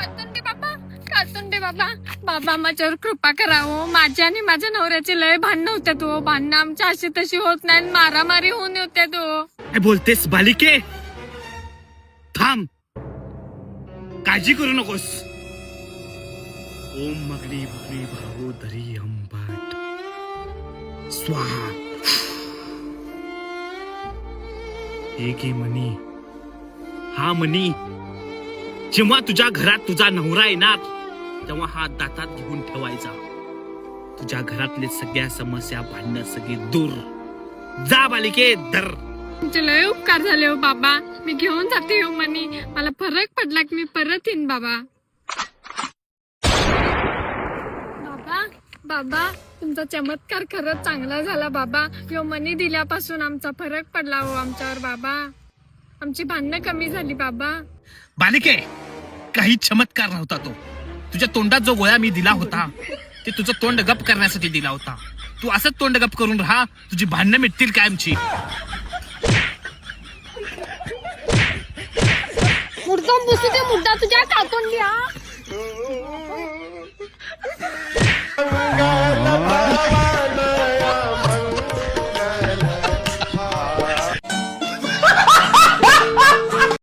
कातुंडे बाबा, बाबा माझ्यावर कृपा करावं. माझ्या आणि माझ्या नवऱ्याचे लय भांडणं होत्यात हो. भांडणं आमच्या अशी तशी होत नाही, मारामारी होऊन होत्यात हो. काय बोलतेस बालिके? थांब, काळजी करू नकोस. ओम मगली भगली भागोदरी अंबाट स्वाहा. एक मनी, हा मनी जेव्हा तुझ्या घरात तुझा नवरा येणार तेव्हा हा दातात घेऊन ठेवायचा. तुझ्या घरातले सगळ्या समस्या भांडणं सगळी दूर. जा बालिके, धर. तुमचे लय उपकार झाले हो बाबा. मी घेऊन जाते हो मनी. मला फरक पडला की मी परत येईन बाबा. बाबा तुमचा चमत्कार खरंच चांगला झाला बाबा. यो मनी दिल्यापासून आमचा फरक पडला हो आमच्यावर बाबा. आमची भांडणं कमी झाली बाबा. बालिके, काही चमत्कार नव्हता तो. तुझ्या तोंडात जो गोळ्या मी दिला होता ते तुझं तोंड गप करण्यासाठी दिला होता. तू असंच तोंड गप करून राहा, तुझी भांडणं मिटतील कायमची. मुर्दम बसू दे मुद्दा तुझ्या कातून लिहा.